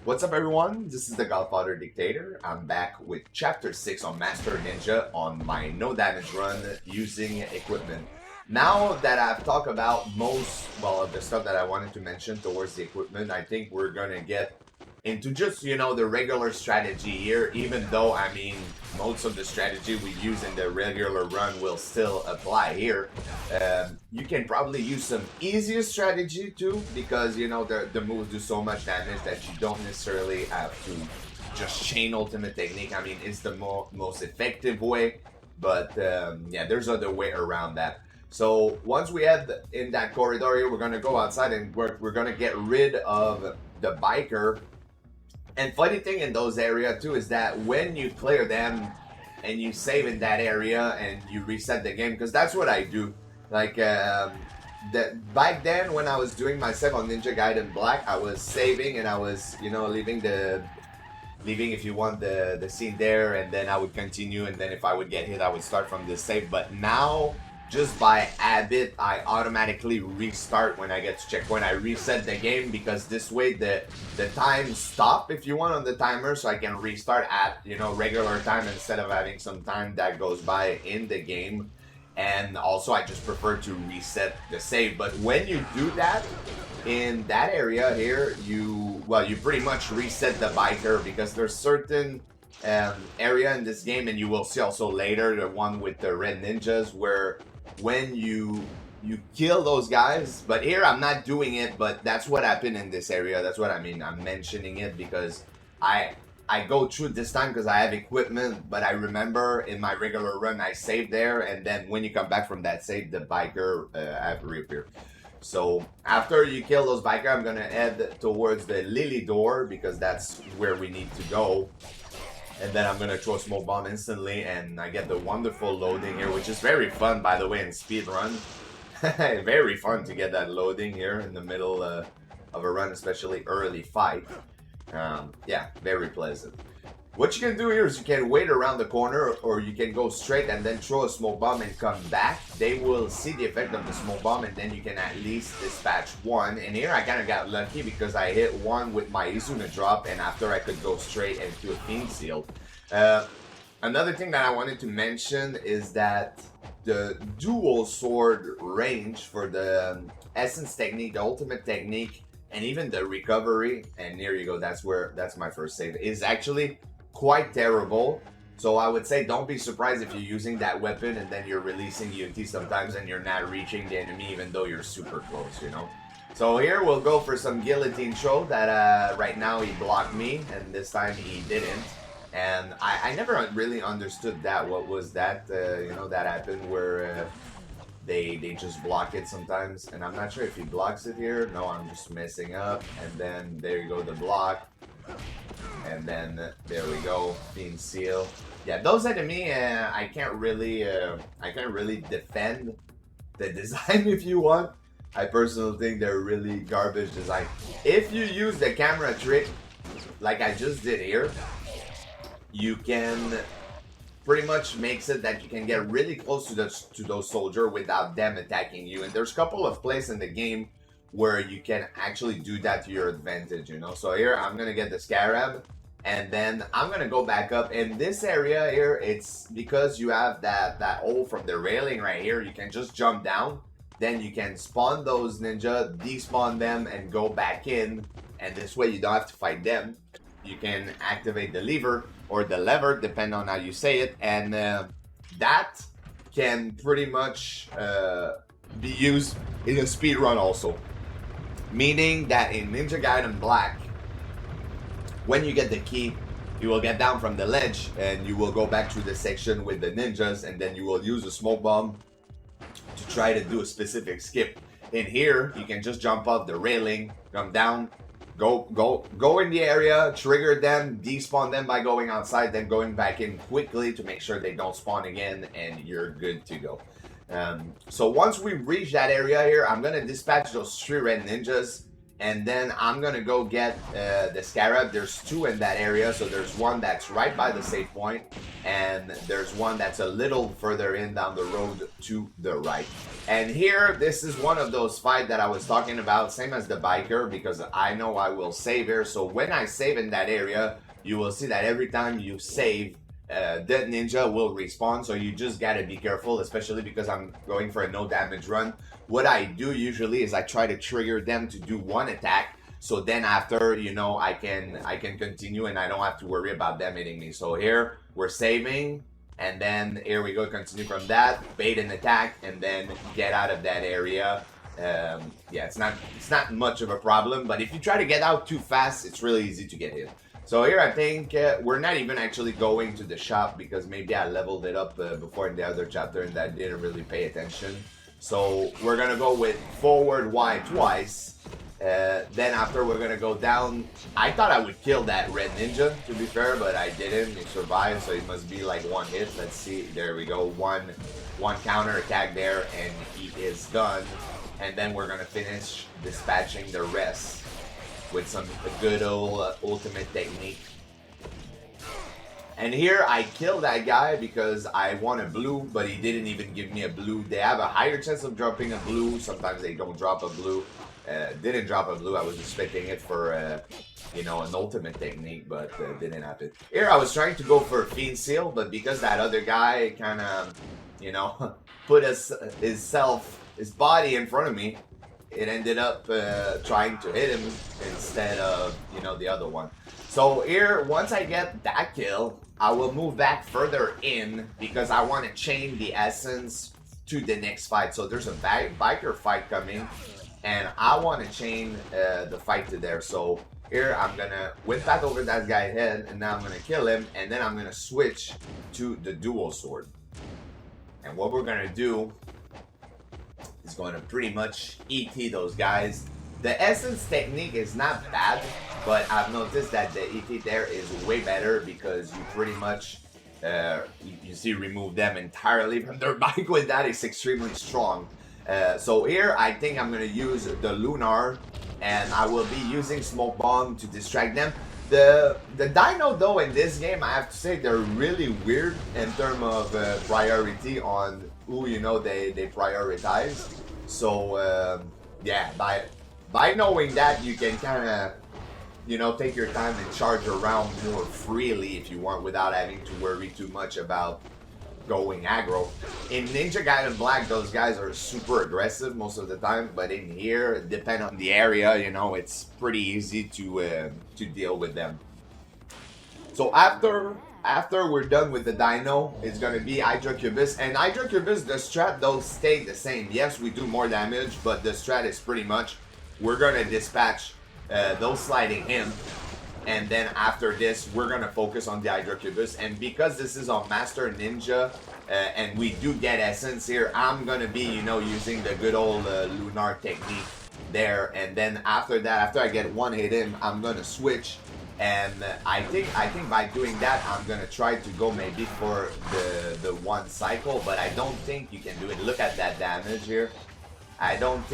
What's up, everyone? This is the Godfather Dictator. I'm back with Chapter 6 on Master Ninja on my no damage run using equipment. Now that I've talked about most, well, of the stuff that I wanted to mention towards the equipment, I think we're gonna get into just, the regular strategy here, even though, most of the strategy we use in the regular run will still apply here. You can probably use some easier strategy too, because, the moves do so much damage that you don't necessarily have to just chain ultimate technique. I mean, it's the most effective way, but yeah, there's other way around that. So once we head in that corridor here, we're gonna go outside and we're gonna get rid of the biker. And funny thing in those areas too is that when you clear them and you save in that area and you reset the game, because that's what I do. Like back then when I was doing my save on Ninja Gaiden Black, I was saving and I was leaving if you want the scene there, and then I would continue, and then if I would get hit I would start from the save. But now, just by habit, I automatically restart when I get to checkpoint. I reset the game because this way the time stop if you want on the timer, so I can restart at regular time instead of having some time that goes by in the game. And also I just prefer to reset the save. But when you do that in that area here, you pretty much reset the biker, because there's certain area in this game, and you will see also later the one with the red ninjas, where when you kill those guys. But here I'm not doing it, but that's what happened in this area. That's what I mean. I'm mentioning it because I go through this time because I have equipment, but I remember in my regular run I saved there, and then when you come back from that save, the biker have reappeared. So after you kill those biker, I'm gonna head towards the Lily door because that's where we need to go. And then I'm gonna throw a smoke bomb instantly, and I get the wonderful loading here, which is very fun, by the way, in speed run. Very fun to get that loading here in the middle of a run, especially early fight. Yeah, very pleasant. What you can do here is you can wait around the corner, or you can go straight and then throw a smoke bomb and come back. They will see the effect of the smoke bomb, and then you can at least dispatch one. And here I kind of got lucky because I hit one with my Izuna drop, and after I could go straight into a Fiend Seal. Another thing that I wanted to mention is that the dual sword range for the essence technique, the ultimate technique, and even the recovery, and here you go, that's my first save, is actually quite terrible. So I would say don't be surprised if you're using that weapon and then you're releasing UT sometimes and you're not reaching the enemy even though you're super close. So here we'll go for some guillotine show that right now he blocked me, and this time he didn't. And I never really understood that. What was that, that happened where they just block it sometimes, and I'm not sure if he blocks it here. No, I'm just messing up. And then there you go, the block. And then there we go, Fiend Seal. Yeah, those enemy, I can't really defend the design if you want. I personally think they're really garbage design. If you use the camera trick, like I just did here, you can pretty much makes it that you can get really close to those soldiers without them attacking you. And there's a couple of places in the game where you can actually do that to your advantage. So here I'm gonna get the Scarab, and then I'm gonna go back up. In this area here, it's because you have that hole from the railing right here, you can just jump down. Then you can spawn those ninja, despawn them, and go back in. And this way you don't have to fight them. You can activate the lever, or the lever, depending on how you say it, and that can pretty much be used in a speed run also. Meaning that in Ninja Gaiden Black, when you get the key, you will get down from the ledge and you will go back to the section with the ninjas, and then you will use a smoke bomb to try to do a specific skip. In here, you can just jump off the railing, come down, go in the area, trigger them, despawn them by going outside, then going back in quickly to make sure they don't spawn again, and you're good to go. So once we reach that area here, I'm gonna dispatch those 3 red ninjas, And then I'm gonna go get the Scarab. There's two in that area, so there's one that's right by the save point, and there's one that's a little further in down the road to the right. And here, this is one of those fights that I was talking about, same as the biker, because I know I will save here. So when I save in that area, you will see that every time you save, the ninja will respawn, so you just gotta be careful, especially because I'm going for a no damage run. What I do usually is I try to trigger them to do one attack, so then after, you know, I can continue and I don't have to worry about them hitting me. So here we're saving, and then here we go, continue from that, bait an attack, and then get out of that area. Yeah, it's not much of a problem, but if you try to get out too fast, it's really easy to get hit. So here I think we're not even actually going to the shop because maybe I leveled it up before in the other chapter and I didn't really pay attention. So we're gonna go with forward Y twice. Then after we're gonna go down. I thought I would kill that red ninja, to be fair, but I didn't. He survived, so it must be like one hit. Let's see. There we go. One counter attack there, and he is done. And then we're gonna finish dispatching the rest with some good old ultimate technique. And here I killed that guy because I want a blue, but he didn't even give me a blue. They have a higher chance of dropping a blue. Sometimes they don't drop a blue. Didn't drop a blue. I was expecting it for, you know, an ultimate technique, but didn't happen. Here I was trying to go for a Fiend Seal, but because that other guy kind of, you know, put his body in front of me, it ended up trying to hit him instead of, you know, the other one. So here, once I get that kill, I will move back further in because I want to chain the essence to the next fight. So there's a biker fight coming, and I want to chain the fight to there. So here I'm gonna whip back over that guy's head, and now I'm gonna kill him, and then I'm gonna switch to the dual sword. And what we're gonna do is going to pretty much ET those guys. The essence technique is not bad, but I've noticed that the ET there is way better because you pretty much, you see, remove them entirely from their bike with that. It's extremely strong. So here, I think I'm going to use the Lunar, and I will be using Smoke Bomb to distract them. The Dino, though, in this game, I have to say, they're really weird in terms of priority on who, you know, they prioritize. So, yeah, by knowing that, you can kind of, you know, take your time and charge around more freely if you want without having to worry too much about going aggro. In Ninja Gaiden Black, those guys are super aggressive most of the time, but in here, depending on the area, you know, it's pretty easy to deal with them. So after we're done with the Dino, it's gonna be Hydrocubus. And Hydrocubus, the strat don't stay the same. Yes, we do more damage, but the strat is pretty much we're gonna dispatch those sliding him, and then after this we're gonna focus on the Hydrocubus. And because this is on Master Ninja and we do get essence here, I'm gonna be, you know, using the good old Lunar technique there. And then after that, after I get one hit in, I'm gonna switch. And I think by doing that, I'm gonna try to go maybe for the one cycle, but I don't think you can do it. Look at that damage here. I don't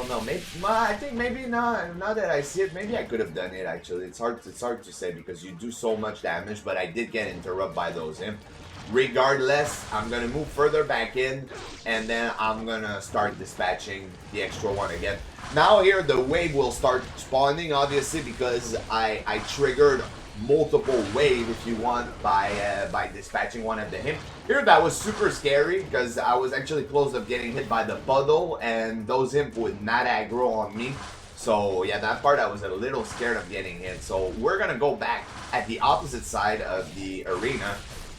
know. Maybe I think maybe now that I see it, maybe I could have done it. Actually, it's hard to say because you do so much damage. But I did get interrupted by those imps. Regardless, I'm gonna move further back in, and then I'm gonna start dispatching the extra one again. Now here the wave will start spawning, obviously, because I triggered multiple wave, if you want, by dispatching one of the imps. Here that was super scary because I was actually close to getting hit by the puddle, and those imps would not aggro on me. So yeah, that part I was a little scared of getting hit. So we're gonna go back at the opposite side of the arena,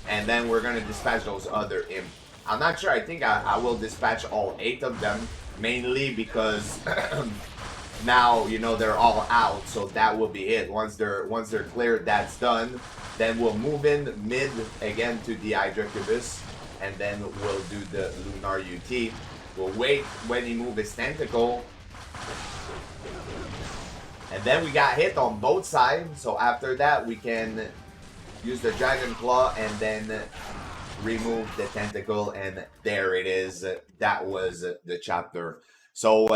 and then we're gonna dispatch those other imps. I'm not sure. I think I will dispatch all 8 of them, mainly because now, you know, they're all out, so that will be it. Once they're cleared, that's done. Then we'll move in mid again to the Hydrocubus, and then we'll do the Lunar UT. We'll wait when he moves his tentacle, and then we got hit on both sides. So after that, we can use the Dragon Claw and then remove the tentacle, and there it is. That was the chapter. So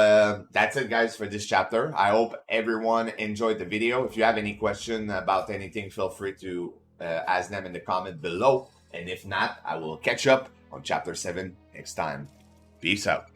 that's it, guys, for this chapter. I hope everyone enjoyed the video. If you have any question about anything, feel free to ask them in the comment below. And if not, I will catch up on chapter 7 next time. Peace out.